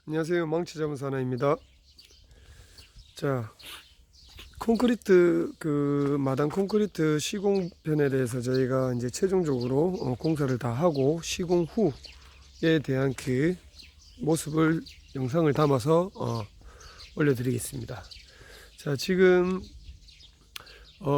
안녕하세요. 망치자문사나입니다. 자, 콘크리트 마당 콘크리트 시공편에 대해서 저희가 이제 최종적으로 공사를 다 하고 시공 후에 대한 그 모습을 영상을 담아서 올려드리겠습니다. 자, 지금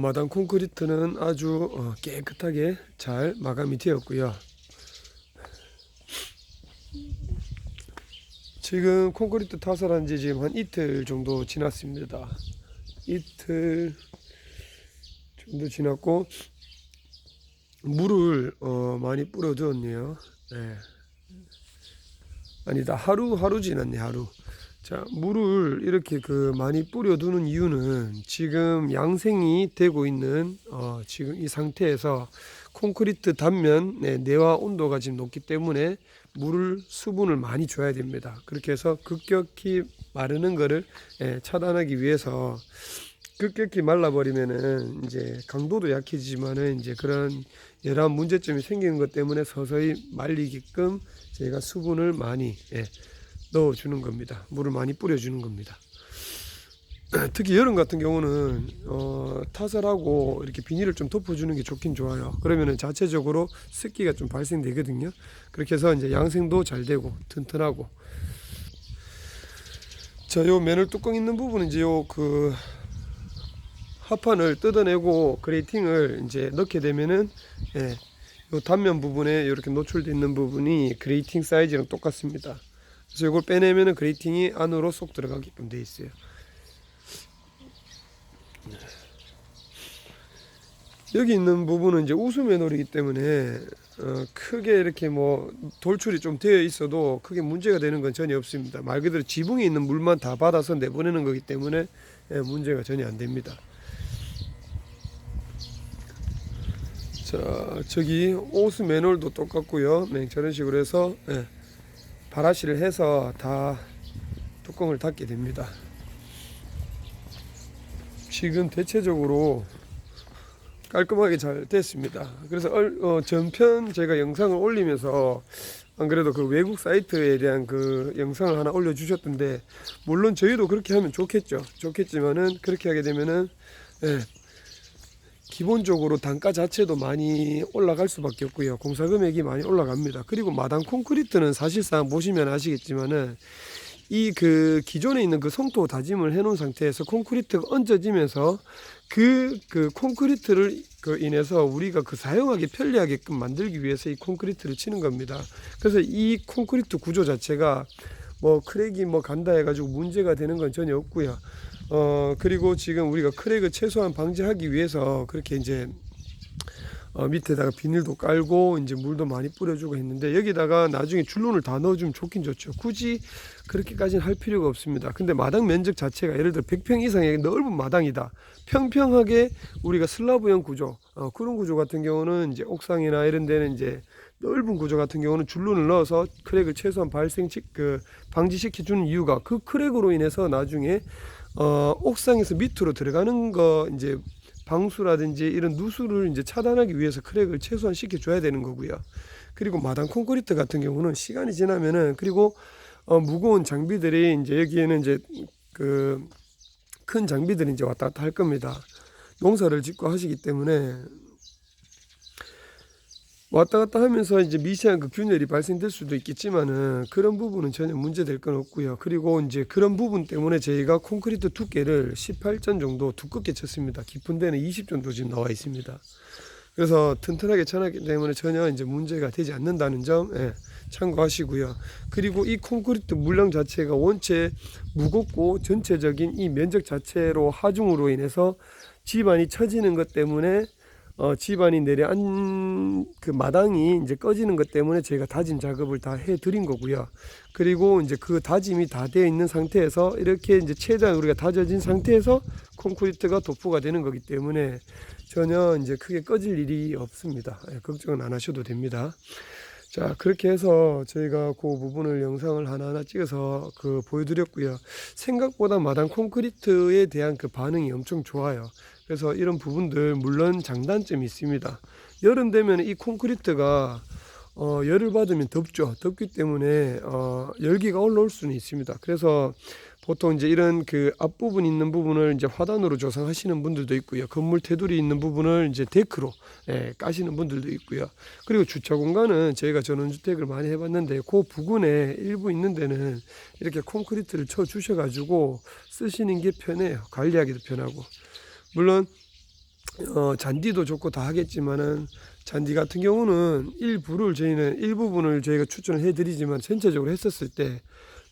마당 콘크리트는 아주 깨끗하게 잘 마감이 되었고요. 지금 콘크리트 타설한 지 지금 한 이틀 정도 지났습니다. 이틀 정도 지났고 물을 많이 뿌려 두었네요. 네. 아니다, 하루 지났네. 하루. 자, 물을 이렇게 많이 뿌려 두는 이유는 지금 양생이 되고 있는 지금 이 상태에서 콘크리트 단면 내화 온도가 지금 높기 때문에 물을 수분을 많이 줘야 됩니다. 그렇게 해서 급격히 마르는 거를 차단하기 위해서, 급격히 말라버리면은 이제 강도도 약해지지만은 이제 그런 여러 문제점이 생기는 것 때문에 서서히 말리게끔 저희가 수분을 많이 넣어주는 겁니다. 물을 많이 뿌려주는 겁니다. 특히 여름 같은 경우는 타설하고 이렇게 비닐을 좀 덮어주는 게 좋긴 좋아요. 그러면은 자체적으로 습기가 좀 발생되거든요. 그렇게 해서 이제 양생도 잘 되고 튼튼하고. 자, 요 맨홀 뚜껑 있는 부분은 이제 합판을 뜯어내고 그레이팅을 이제 넣게 되면은 요 단면 부분에 이렇게 노출되어 있는 부분이 그레이팅 사이즈랑 똑같습니다. 그래서 이걸 빼내면은 그레이팅이 안으로 쏙 들어가게끔 되어 있어요. 여기 있는 부분은 이제 우수 맨홀이기 때문에 크게 이렇게 뭐 돌출이 좀 되어 있어도 크게 문제가 되는 건 전혀 없습니다. 말 그대로 지붕에 있는 물만 다 받아서 내보내는 거기 때문에 문제가 전혀 안 됩니다. 자, 저기 오수 맨홀도 똑같고요. 저런 식으로 해서 바라시를 해서 다 뚜껑을 닫게 됩니다. 지금 대체적으로 깔끔하게 잘 됐습니다. 그래서 전편 제가 영상을 올리면서 안 그래도 그 외국 사이트에 대한 그 영상을 하나 올려주셨던데, 물론 저희도 그렇게 하면 좋겠지만은 그렇게 하게 되면은 기본적으로 단가 자체도 많이 올라갈 수밖에 없고요. 공사 금액이 많이 올라갑니다. 그리고 마당 콘크리트는 사실상 보시면 아시겠지만은 이 기존에 있는 성토 다짐을 해놓은 상태에서 콘크리트가 얹어지면서 그 콘크리트를 인해서 우리가 사용하기 편리하게끔 만들기 위해서 이 콘크리트를 치는 겁니다. 그래서 이 콘크리트 구조 자체가 뭐 크랙이 간다 해가지고 문제가 되는 건 전혀 없고요. 그리고 지금 우리가 크랙을 최소한 방지하기 위해서 그렇게 이제 밑에다가 비닐도 깔고 이제 물도 많이 뿌려주고 했는데, 여기다가 나중에 줄눈을 다 넣어주면 좋긴 좋죠. 굳이 그렇게까지는 할 필요가 없습니다. 근데 마당 면적 자체가 예를 들어 100평 이상의 넓은 마당이다, 평평하게 우리가 슬라브형 구조, 그런 구조 같은 경우는 이제 옥상이나 이런 데는 이제 넓은 구조 같은 경우는 줄눈을 넣어서 크랙을 최소한 방지시켜 주는 이유가, 그 크랙으로 인해서 나중에 옥상에서 밑으로 들어가는 거 이제 방수라든지 이런 누수를 이제 차단하기 위해서 크랙을 최소한 시켜줘야 되는 거고요. 그리고 마당 콘크리트 같은 경우는 시간이 지나면은, 그리고 무거운 장비들이 이제 여기에는 이제 큰 장비들이 이제 왔다 갔다 할 겁니다. 농사를 짓고 하시기 때문에 왔다 갔다 하면서 이제 미세한 균열이 발생될 수도 있겠지만은 그런 부분은 전혀 문제될 건 없고요. 그리고 이제 그런 부분 때문에 저희가 콘크리트 두께를 18전 정도 두껍게 쳤습니다. 깊은 데는 20 정도 지금 나와 있습니다. 그래서 튼튼하게 쳐놨기 때문에 전혀 이제 문제가 되지 않는다는 점 참고하시고요. 그리고 이 콘크리트 물량 자체가 원체 무겁고 전체적인 이 면적 자체로 하중으로 인해서 집안이 처지는 것 때문에 집안이 내려앉 마당이 이제 꺼지는 것 때문에 저희가 다짐 작업을 다 해드린 거고요. 그리고 이제 그 다짐이 다 되어 있는 상태에서 이렇게 이제 최대한 우리가 다져진 상태에서 콘크리트가 도포가 되는 거기 때문에 전혀 이제 크게 꺼질 일이 없습니다. 걱정은 안 하셔도 됩니다. 자, 그렇게 해서 저희가 그 부분을 영상을 하나하나 찍어서 보여드렸고요. 생각보다 마당 콘크리트에 대한 반응이 엄청 좋아요. 그래서 이런 부분들 물론 장단점이 있습니다. 여름 되면 이 콘크리트가 열을 받으면 덥죠. 덥기 때문에 열기가 올라올 수는 있습니다. 그래서 보통 이제 이런 그 앞부분 있는 부분을 이제 화단으로 조성하시는 분들도 있고요. 건물 테두리 있는 부분을 이제 데크로 까시는 분들도 있고요. 그리고 주차 공간은 저희가 전원주택을 많이 해봤는데 그 부근에 일부 있는 데는 이렇게 콘크리트를 쳐 주셔가지고 쓰시는 게 편해요. 관리하기도 편하고. 물론 잔디도 좋고 다 하겠지만은 잔디 같은 경우는 일부분을 저희가 추천을 해드리지만 전체적으로 했었을 때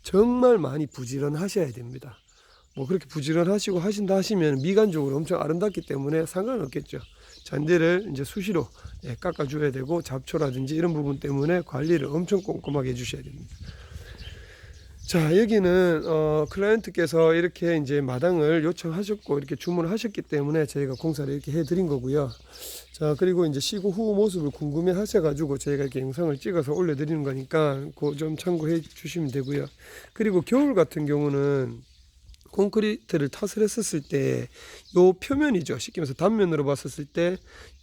정말 많이 부지런하셔야 됩니다. 뭐 그렇게 부지런하시고 하신다 하시면 미관적으로 엄청 아름답기 때문에 상관은 없겠죠. 잔디를 이제 수시로 깎아줘야 되고 잡초라든지 이런 부분 때문에 관리를 엄청 꼼꼼하게 해주셔야 됩니다. 자, 여기는 클라이언트께서 이렇게 이제 마당을 요청하셨고 이렇게 주문하셨기 때문에 저희가 공사를 이렇게 해드린 거고요. 자, 그리고 이제 시구 후 모습을 궁금해 하셔가지고 저희가 이렇게 영상을 찍어서 올려드리는 거니까 그거 좀 참고해 주시면 되고요. 그리고 겨울 같은 경우는 콘크리트를 탓을 했었을 때 요 표면이죠. 쉽게 말해서 단면으로 봤었을 때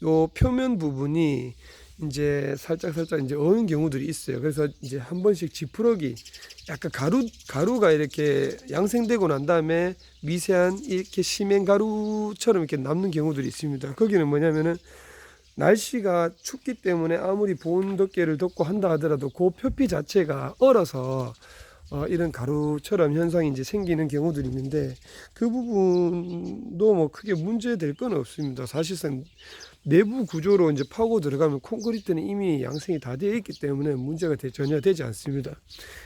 요 표면 부분이 이제 살짝 이제 어는 경우들이 있어요. 그래서 이제 한 번씩 지푸러기 약간 가루가 이렇게 양생되고 난 다음에 미세한 이렇게 시멘 가루처럼 이렇게 남는 경우들이 있습니다. 거기는 뭐냐면은 날씨가 춥기 때문에 아무리 보온덮개를 덮고 한다 하더라도 그 표피 자체가 얼어서 이런 가루처럼 현상이 이제 생기는 경우들이 있는데 그 부분도 뭐 크게 문제될 건 없습니다. 사실상 내부 구조로 이제 파고 들어가면 콘크리트는 이미 양생이 다 되어 있기 때문에 문제가 전혀 되지 않습니다.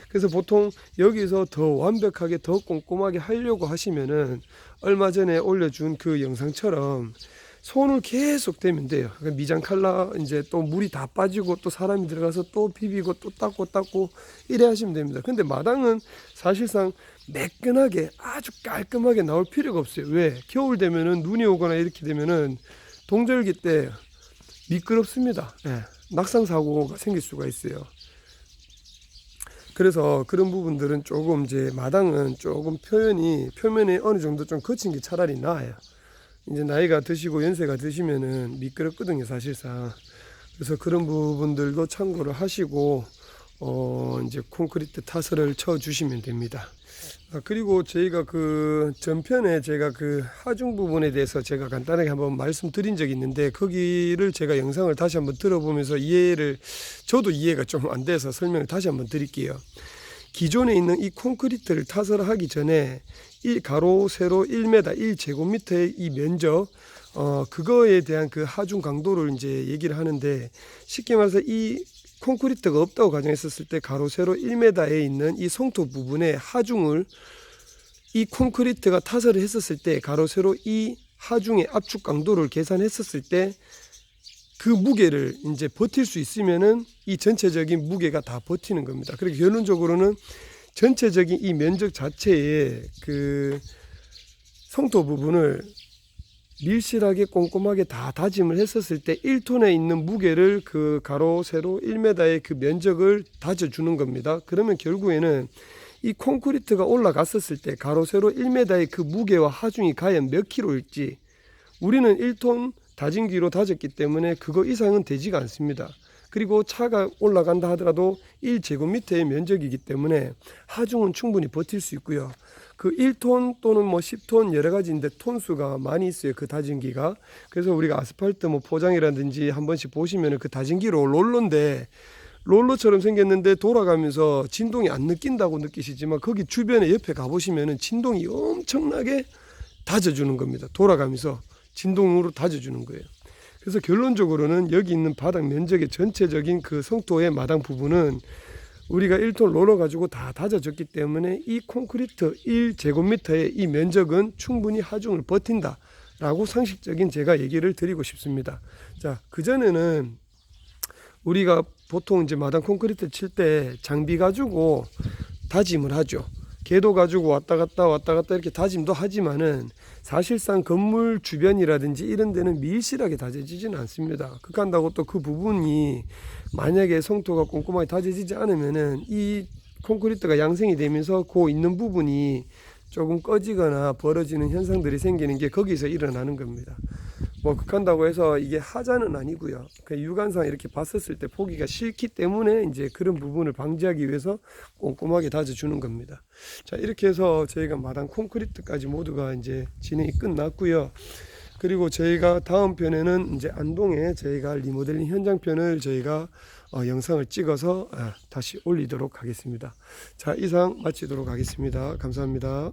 그래서 보통 여기서 더 완벽하게 더 꼼꼼하게 하려고 하시면은 얼마 전에 올려준 그 영상처럼 손을 계속 대면 돼요. 그러니까 미장 칼라 이제 또 물이 다 빠지고 또 사람이 들어가서 또 비비고 또 닦고 이래 하시면 됩니다. 근데 마당은 사실상 매끈하게 아주 깔끔하게 나올 필요가 없어요. 왜? 겨울 되면은 눈이 오거나 이렇게 되면은 동절기 때 미끄럽습니다. 낙상 사고가 생길 수가 있어요. 그래서 그런 부분들은 조금 이제 마당은 조금 표면이 어느 정도 좀 거친 게 차라리 나아요. 이제 나이가 드시고 연세가 드시면은 미끄럽거든요, 사실상. 그래서 그런 부분들도 참고를 하시고 이제 콘크리트 타설을 쳐 주시면 됩니다. 그리고 저희가 그 전편에 제가 그 하중 부분에 대해서 제가 간단하게 한번 말씀드린 적이 있는데 거기를 제가 영상을 다시 한번 들어보면서 저도 이해가 좀 안 돼서 설명을 다시 한번 드릴게요. 기존에 있는 이 콘크리트를 타설을 하기 전에 가로 세로 1m 1제곱미터의 이 면적 그거에 대한 그 하중 강도를 이제 얘기를 하는데 쉽게 말해서 이 콘크리트가 없다고 가정했었을 때 가로 세로 1m에 있는 이 성토 부분의 하중을 이 콘크리트가 타설을 했었을 때 가로 세로 이 하중의 압축 강도를 계산했었을 때 그 무게를 이제 버틸 수 있으면은 이 전체적인 무게가 다 버티는 겁니다. 그리고 결론적으로는 전체적인 이 면적 자체의 그 성토 부분을 밀실하게 꼼꼼하게 다 다짐을 했었을 때 1톤에 있는 무게를 그 가로 세로 1m의 그 면적을 다져주는 겁니다. 그러면 결국에는 이 콘크리트가 올라갔었을 때 가로 세로 1m의 그 무게와 하중이 과연 몇 킬로일지 우리는 1톤 다짐기로 다졌기 때문에 그거 이상은 되지가 않습니다. 그리고 차가 올라간다 하더라도 1제곱미터의 면적이기 때문에 하중은 충분히 버틸 수 있고요. 그 1톤 또는 뭐 10톤 여러 가지인데 톤수가 많이 있어요. 그 다짐기가. 그래서 우리가 아스팔트 뭐 포장이라든지 한 번씩 보시면은 그 다짐기로 롤러인데 롤러처럼 생겼는데 돌아가면서 진동이 안 느낀다고 느끼시지만 거기 주변에 옆에 가보시면은 진동이 엄청나게 다져주는 겁니다. 돌아가면서 진동으로 다져주는 거예요. 그래서 결론적으로는 여기 있는 바닥 면적의 전체적인 그 성토의 마당 부분은 우리가 1톤 롤러 가지고 다 다져졌기 때문에 이 콘크리트 1제곱미터의 이 면적은 충분히 하중을 버틴다 라고 상식적인 제가 얘기를 드리고 싶습니다. 자, 그전에는 우리가 보통 이제 마당 콘크리트 칠 때 장비 가지고 다짐을 하죠. 궤도 가지고 왔다 갔다 이렇게 다짐도 하지만은 사실상 건물 주변이라든지 이런 데는 밀실하게 다져지지는 않습니다. 그렇다고 또 그 부분이 만약에 성토가 꼼꼼하게 다져지지 않으면은 이 콘크리트가 양생이 되면서 그 있는 부분이 조금 꺼지거나 벌어지는 현상들이 생기는 게 거기서 일어나는 겁니다. 뭐 극한다고 해서 이게 하자는 아니고요. 그 육안상 이렇게 봤었을 때 보기가 싫기 때문에 이제 그런 부분을 방지하기 위해서 꼼꼼하게 다져주는 겁니다. 자, 이렇게 해서 저희가 마당 콘크리트까지 모두가 이제 진행이 끝났고요. 그리고 저희가 다음 편에는 이제 안동에 저희가 리모델링 현장편을 저희가 영상을 찍어서 다시 올리도록 하겠습니다. 자, 이상 마치도록 하겠습니다. 감사합니다.